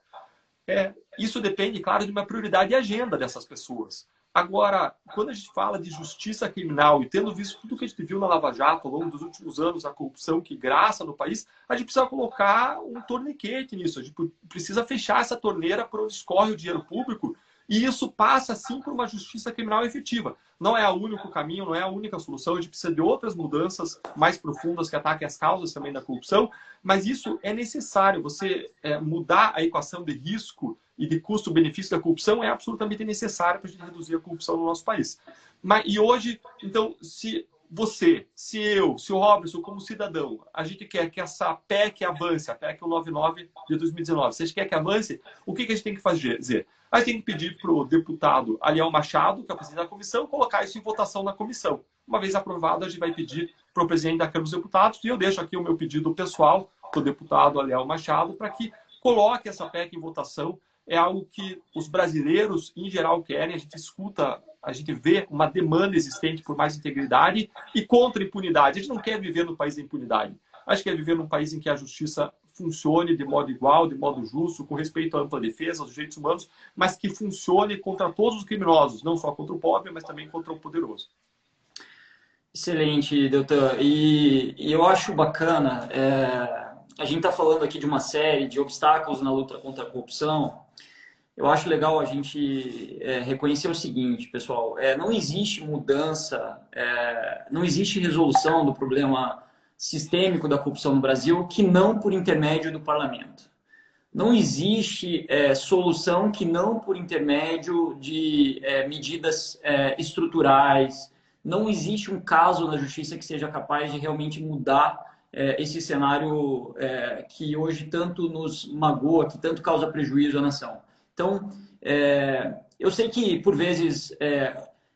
Isso depende, claro, de uma prioridade e agenda dessas pessoas. Agora, quando a gente fala de justiça criminal e tendo visto tudo que a gente viu na Lava Jato ao longo dos últimos anos, a corrupção que graça no país, a gente precisa colocar um torniquete nisso. A gente precisa fechar essa torneira por onde escorre o dinheiro público. E isso passa, sim, por uma justiça criminal efetiva. Não é o único caminho, não é a única solução. A gente precisa de outras mudanças mais profundas que ataquem as causas também da corrupção. Mas isso é necessário. Você mudar a equação de risco e de custo-benefício da corrupção é absolutamente necessário para a gente reduzir a corrupção no nosso país. E hoje, então, se você, se eu, se o Robson, como cidadão, a gente quer que essa PEC avance, a PEC 199 de 2019, se a gente quer que avance, o que a gente tem que fazer? A gente tem que pedir para o deputado Aliel Machado, que é o presidente da comissão, colocar isso em votação na comissão. Uma vez aprovado, a gente vai pedir para o presidente da Câmara dos Deputados, e eu deixo aqui o meu pedido pessoal para o deputado Aliel Machado, para que coloque essa PEC em votação. É algo que os brasileiros, em geral, querem. A gente escuta, a gente vê uma demanda existente por mais integridade e contra a impunidade. A gente não quer viver no país da impunidade. A gente quer viver num país em que a justiça funcione de modo igual, de modo justo, com respeito à ampla defesa, aos direitos humanos, mas que funcione contra todos os criminosos, não só contra o pobre, mas também contra o poderoso. Excelente, doutor. E eu acho bacana, a gente está falando aqui de uma série de obstáculos na luta contra a corrupção. Eu acho legal a gente reconhecer o seguinte, pessoal, não existe mudança, não existe resolução do problema sistêmico da corrupção no Brasil que não por intermédio do parlamento. Não existe solução que não por intermédio de medidas estruturais. Não existe um caso na justiça que seja capaz de realmente mudar esse cenário que hoje tanto nos magoa, que tanto causa prejuízo à nação. Então, eu sei que, por vezes,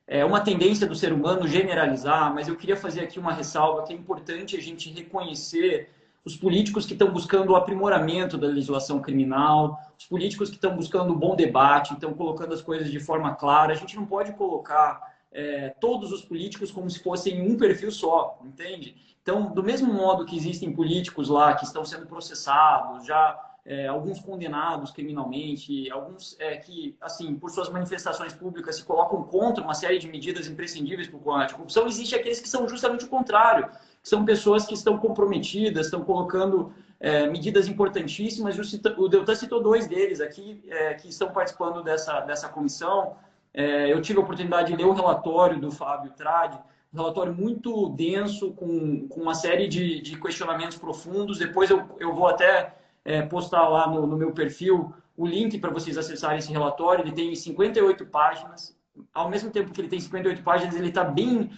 é uma tendência do ser humano generalizar, mas eu queria fazer aqui uma ressalva que é importante a gente reconhecer os políticos que estão buscando o aprimoramento da legislação criminal, os políticos que estão buscando um bom debate, estão colocando as coisas de forma clara. A gente não pode colocar todos os políticos como se fossem um perfil só, entende? Então, do mesmo modo que existem políticos lá que estão sendo processados, já alguns condenados criminalmente, alguns que, assim, por suas manifestações públicas se colocam contra uma série de medidas imprescindíveis para o combate à corrupção, existe aqueles que são justamente o contrário, que são pessoas que estão comprometidas, estão colocando medidas importantíssimas. O Deltan citou dois deles aqui que estão participando dessa comissão. Eu tive a oportunidade de ler o relatório do Fábio Tradi, um relatório muito denso, com uma série de questionamentos profundos. Depois eu vou até postar lá no meu perfil o link para vocês acessarem esse relatório. Ele tem 58 páginas. Ao mesmo tempo que ele tem 58 páginas, ele está bem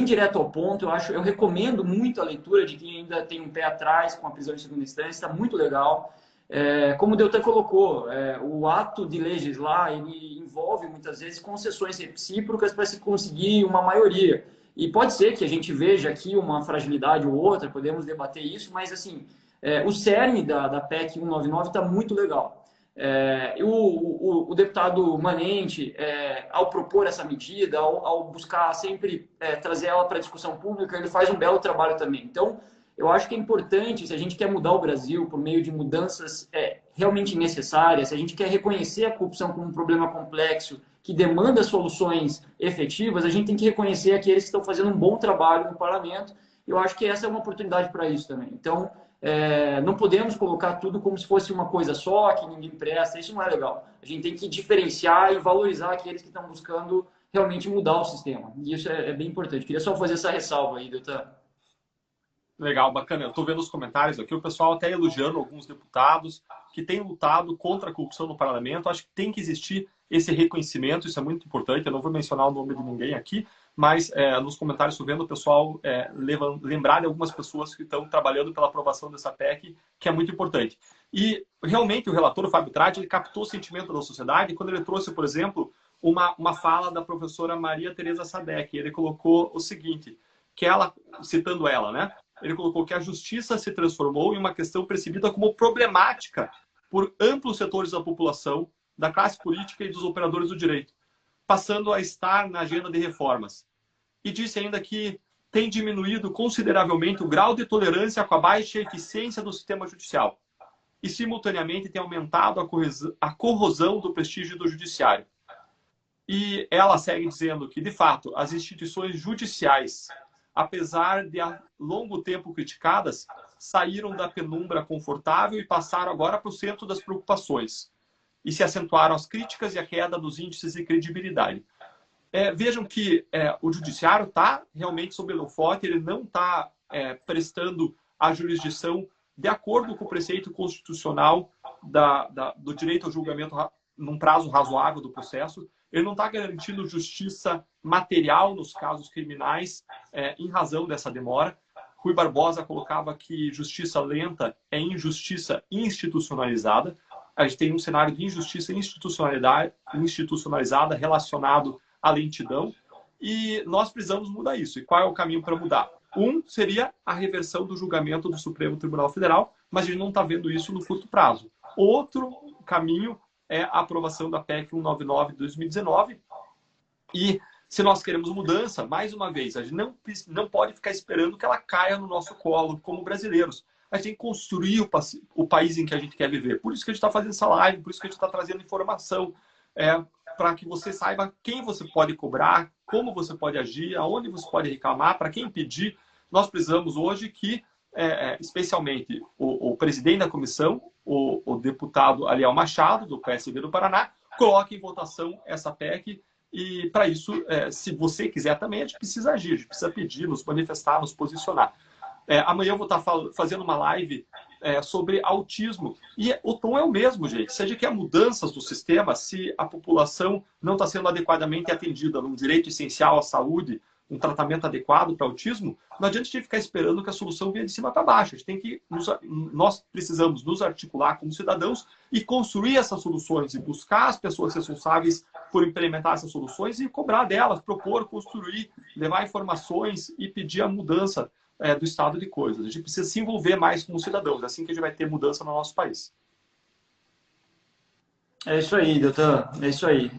direto ao ponto. Eu recomendo muito a leitura de quem ainda tem um pé atrás com a prisão em segunda instância. Está muito legal. Como o Deltan colocou, o ato de legislar ele envolve muitas vezes concessões recíprocas para se conseguir uma maioria. E pode ser que a gente veja aqui uma fragilidade ou outra, podemos debater isso, mas assim, o cerne da PEC 199 está muito legal. O deputado Manente, ao propor essa medida, ao buscar sempre trazer ela para a discussão pública, ele faz um belo trabalho também. Então, eu acho que é importante, se a gente quer mudar o Brasil por meio de mudanças realmente necessárias, se a gente quer reconhecer a corrupção como um problema complexo, que demanda soluções efetivas, a gente tem que reconhecer aqueles que estão fazendo um bom trabalho no parlamento. Eu acho que essa é uma oportunidade para isso também. Então, não podemos colocar tudo como se fosse uma coisa só, que ninguém presta. Isso não é legal. A gente tem que diferenciar e valorizar aqueles que estão buscando realmente mudar o sistema. E isso é bem importante. Queria só fazer essa ressalva aí, Deltan. Legal, bacana. Eu estou vendo os comentários aqui, o pessoal até elogiando alguns deputados que têm lutado contra a corrupção no parlamento. Acho que tem que existir esse reconhecimento, isso é muito importante. Eu não vou mencionar o nome de ninguém aqui, mas nos comentários estou vendo o pessoal lembrar de algumas pessoas que estão trabalhando pela aprovação dessa PEC, que é muito importante. E realmente o relator, o Fábio Tradi, ele captou o sentimento da sociedade quando ele trouxe, por exemplo, uma fala da professora Maria Tereza Sadek. Ele colocou o seguinte, que ela, citando ela, né? Ele colocou que a justiça se transformou em uma questão percebida como problemática por amplos setores da população, da classe política e dos operadores do direito, passando a estar na agenda de reformas. E disse ainda que tem diminuído consideravelmente o grau de tolerância com a baixa eficiência do sistema judicial e, simultaneamente, tem aumentado a corrosão do prestígio do judiciário. E ela segue dizendo que, de fato, as instituições judiciais, apesar de há longo tempo criticadas, saíram da penumbra confortável e passaram agora para o centro das preocupações. E se acentuaram as críticas e a queda dos índices de credibilidade. Vejam que o judiciário está realmente sob holofote, ele não está prestando a jurisdição de acordo com o preceito constitucional do direito ao julgamento num prazo razoável do processo. Ele não está garantindo justiça material nos casos criminais em razão dessa demora. Rui Barbosa colocava que justiça lenta é injustiça institucionalizada. A gente tem um cenário de injustiça institucionalizada relacionado à lentidão e nós precisamos mudar isso. E qual é o caminho para mudar? Um seria a reversão do julgamento do Supremo Tribunal Federal, mas a gente não está vendo isso no curto prazo. Outro caminho é a aprovação da PEC 199 de 2019. E se nós queremos mudança, mais uma vez, a gente não pode ficar esperando que ela caia no nosso colo como brasileiros. A gente tem que construir o país em que a gente quer viver. Por isso que a gente está fazendo essa live, por isso que a gente está trazendo informação, para que você saiba quem você pode cobrar, como você pode agir, aonde você pode reclamar, para quem pedir. Nós precisamos hoje que, especialmente, o presidente da comissão, o deputado Aliel Machado, do PSB do Paraná, coloque em votação essa PEC. E, para isso, se você quiser também, a gente precisa agir, a gente precisa pedir, nos manifestar, nos posicionar. Amanhã eu vou estar fazendo uma live sobre autismo. E o tom é o mesmo, gente. Se a gente quer mudanças do sistema, se a população não está sendo adequadamente atendida num direito essencial à saúde, um tratamento adequado para autismo, não adianta a gente ficar esperando que a solução venha de cima para baixo. A gente tem que nós precisamos nos articular como cidadãos e construir essas soluções e buscar as pessoas responsáveis por implementar essas soluções e cobrar delas, propor, construir, levar informações e pedir a mudança do estado de coisas. A gente precisa se envolver mais como cidadãos. É assim que a gente vai ter mudança no nosso país. É isso aí, doutor. É isso aí.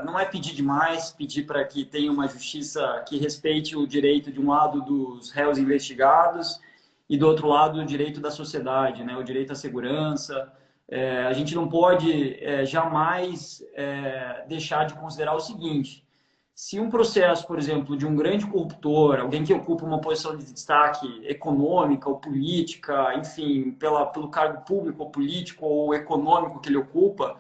Não é pedir demais, pedir para que tenha uma justiça que respeite o direito, de um lado, dos réus investigados e, do outro lado, o direito da sociedade, né? O direito à segurança. A gente não pode jamais deixar de considerar o seguinte: se um processo, por exemplo, de um grande corruptor, alguém que ocupa uma posição de destaque econômica ou política, enfim, pelo cargo público ou político ou econômico que ele ocupa,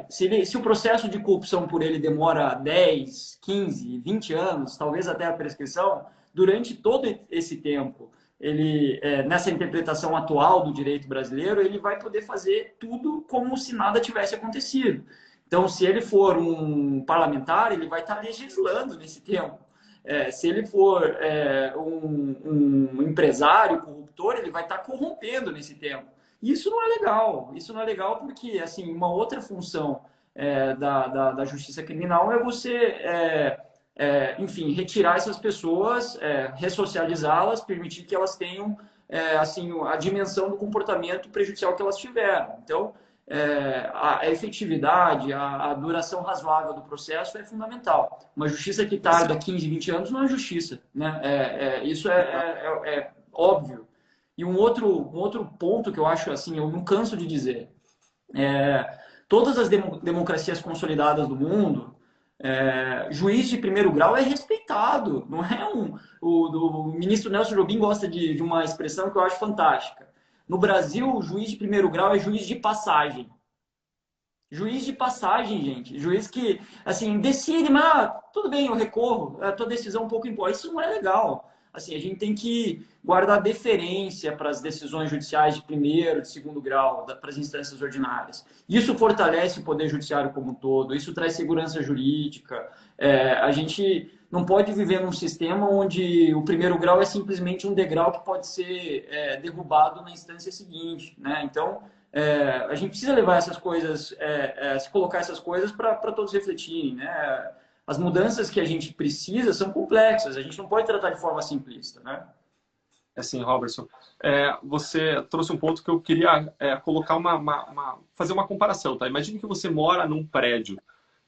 se o processo de corrupção por ele demora 10, 15, 20 anos, talvez até a prescrição, durante todo esse tempo, ele, nessa interpretação atual do direito brasileiro, ele vai poder fazer tudo como se nada tivesse acontecido. Então, se ele for um parlamentar, ele vai estar legislando nesse tempo. Se ele for um empresário corruptor, ele vai estar corrompendo nesse tempo. Isso não é legal. Isso não é legal porque, assim, uma outra função da justiça criminal é você, enfim, retirar essas pessoas, ressocializá-las, permitir que elas tenham, assim, a dimensão do comportamento prejudicial que elas tiveram. Então, a efetividade, a duração razoável do processo é fundamental. Uma justiça que tarda 15, 20 anos não é justiça, né? Isso é óbvio. E um outro ponto que eu acho, assim, eu não canso de dizer, todas as democracias consolidadas do mundo, juiz de primeiro grau é respeitado, não é o ministro Nelson Jobim gosta de uma expressão que eu acho fantástica. No Brasil, o juiz de primeiro grau é juiz de passagem. Juiz de passagem, gente. Juiz que, assim, decide, mas tudo bem, eu recorro, a tua decisão um pouco importa. Isso não é legal. assim, a gente tem que guardar deferência para as decisões judiciais de primeiro, de segundo grau, para as instâncias ordinárias. Isso fortalece o Poder Judiciário como um todo, isso traz segurança jurídica. A gente não pode viver num sistema onde o primeiro grau é simplesmente um degrau que pode ser derrubado na instância seguinte, né? Então, a gente precisa levar essas coisas, se colocar essas coisas para todos refletirem, né? As mudanças que a gente precisa são complexas, a gente não pode tratar de forma simplista, né? Assim, Robertson, você trouxe um ponto que eu queria colocar fazer uma comparação, tá? Imagine que você mora num prédio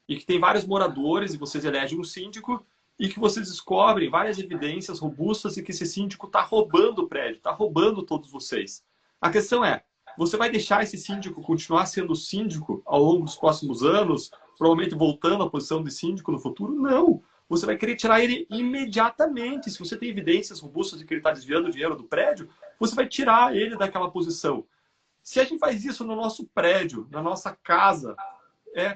e que tem vários moradores e vocês elegem um síndico e que vocês descobrem várias evidências robustas e que esse síndico está roubando o prédio, está roubando todos vocês. A questão é, você vai deixar esse síndico continuar sendo síndico ao longo dos próximos anos, provavelmente voltando à posição de síndico no futuro? Não! Você vai querer tirar ele imediatamente. Se você tem evidências robustas de que ele está desviando o dinheiro do prédio, você vai tirar ele daquela posição. Se a gente faz isso no nosso prédio, na nossa casa,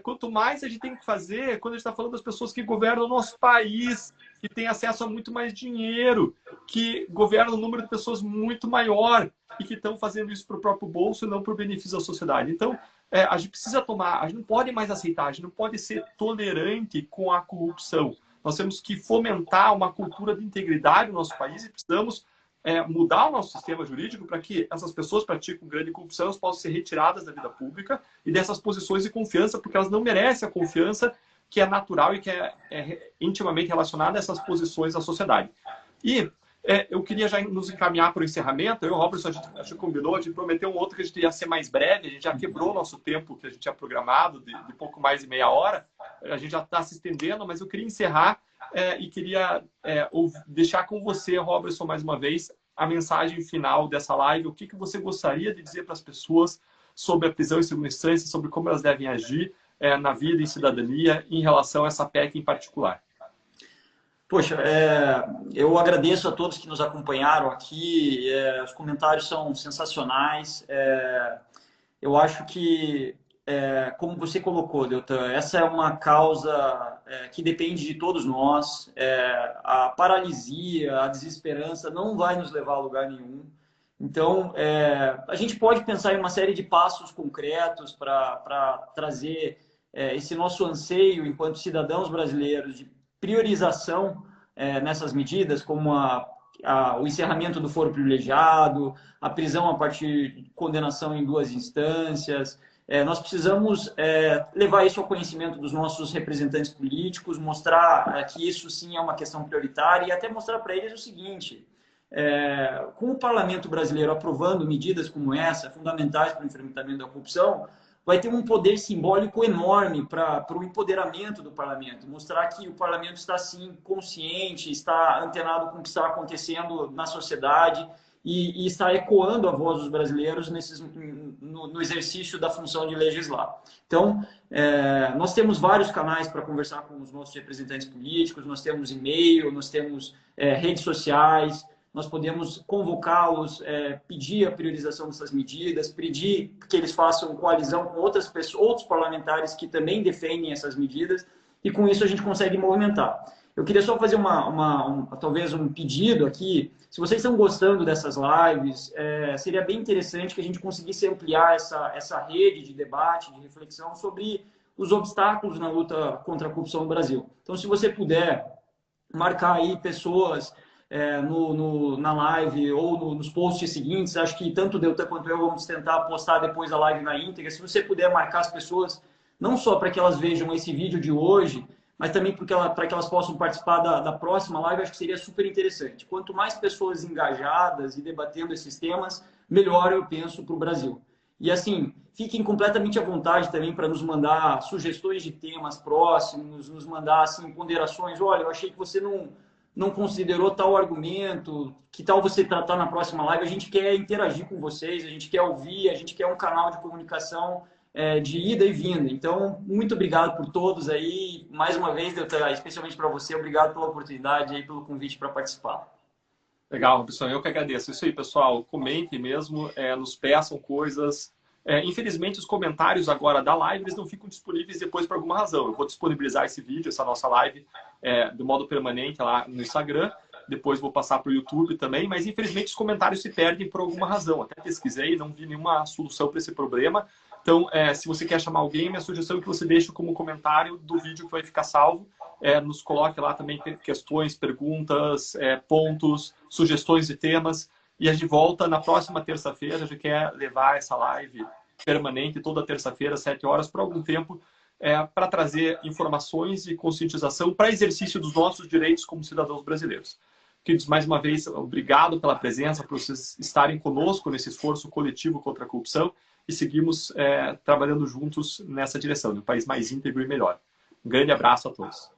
quanto mais a gente tem que fazer quando a gente está falando das pessoas que governam o nosso país, que têm acesso a muito mais dinheiro, que governam um número de pessoas muito maior e que estão fazendo isso para o próprio bolso e não para o benefício da sociedade. Então, a gente precisa tomar, a gente não pode mais aceitar, a gente não pode ser tolerante com a corrupção. Nós temos que fomentar uma cultura de integridade no nosso país e precisamos mudar o nosso sistema jurídico para que essas pessoas que praticam grande corrupção elas possam ser retiradas da vida pública e dessas posições de confiança, porque elas não merecem a confiança que é natural e que é intimamente relacionada a essas posições da sociedade. E eu queria já nos encaminhar para o encerramento. Eu e o Robertson, a gente combinou, a gente prometeu um outro que a gente ia ser mais breve, a gente já quebrou o nosso tempo que a gente tinha programado, de pouco mais de meia hora, a gente já está se estendendo, mas eu queria encerrar e queria deixar com você, Robertson, mais uma vez, a mensagem final dessa live, o que você gostaria de dizer para as pessoas sobre a prisão em segunda instância, sobre como elas devem agir na vida e cidadania em relação a essa PEC em particular. Poxa, eu agradeço a todos que nos acompanharam aqui, os comentários são sensacionais. Eu acho que, como você colocou, Deltan, essa é uma causa que depende de todos nós. A paralisia, a desesperança não vai nos levar a lugar nenhum. Então, a gente pode pensar em uma série de passos concretos para trazer esse nosso anseio enquanto cidadãos brasileiros de priorização nessas medidas, como o encerramento do foro privilegiado, a prisão a partir de condenação em 2 instâncias. Nós precisamos levar isso ao conhecimento dos nossos representantes políticos, mostrar que isso sim é uma questão prioritária e até mostrar para eles o seguinte: com o parlamento brasileiro aprovando medidas como essa, fundamentais para o enfrentamento da corrupção, vai ter um poder simbólico enorme para o empoderamento do parlamento, mostrar que o parlamento está, sim, consciente, está antenado com o que está acontecendo na sociedade e está ecoando a voz dos brasileiros no exercício da função de legislar. Então, nós temos vários canais para conversar com os nossos representantes políticos, nós temos e-mail, nós temos redes sociais, nós podemos convocá-los, pedir a priorização dessas medidas, pedir que eles façam coalizão com outras pessoas, outros parlamentares que também defendem essas medidas, e com isso a gente consegue movimentar. Eu queria só fazer talvez um pedido aqui. Se vocês estão gostando dessas lives, seria bem interessante que a gente conseguisse ampliar essa rede de debate, de reflexão sobre os obstáculos na luta contra a corrupção no Brasil. Então, se você puder marcar aí pessoas na live ou nos posts seguintes, acho que tanto o Deltan quanto eu vamos tentar postar depois a live na íntegra. Se você puder marcar as pessoas, não só para que elas vejam esse vídeo de hoje, mas também para que elas possam participar da próxima live, acho que seria super interessante. Quanto mais pessoas engajadas e debatendo esses temas, melhor eu penso para o Brasil. E assim, fiquem completamente à vontade também para nos mandar sugestões de temas próximos, nos mandar assim, ponderações. Olha, eu achei que você não considerou tal argumento, que tal você tratar na próxima live. A gente quer interagir com vocês, a gente quer ouvir, a gente quer um canal de comunicação de ida e vinda. Então, muito obrigado por todos aí. Mais uma vez, especialmente para você, obrigado pela oportunidade e pelo convite para participar. Legal, pessoal. Eu que agradeço. Isso aí, pessoal. Comentem mesmo, nos peçam coisas. Infelizmente, os comentários agora da live eles não ficam disponíveis depois por alguma razão. Eu vou disponibilizar esse vídeo, essa nossa live, de modo permanente lá no Instagram. depois vou passar para o YouTube também, mas infelizmente os comentários se perdem por alguma razão. Até pesquisei, não vi nenhuma solução para esse problema. Então, se você quer chamar alguém, minha sugestão é que você deixe como comentário do vídeo que vai ficar salvo. Nos coloque lá também questões, perguntas, pontos, sugestões de temas. E a gente volta na próxima terça-feira. A gente quer levar essa live permanente toda terça-feira, às 7 horas, por algum tempo, para trazer informações e conscientização para exercício dos nossos direitos como cidadãos brasileiros. Queridos, mais uma vez, obrigado pela presença, por vocês estarem conosco nesse esforço coletivo contra a corrupção e seguimos trabalhando juntos nessa direção, de um país mais íntegro e melhor. Um grande abraço a todos.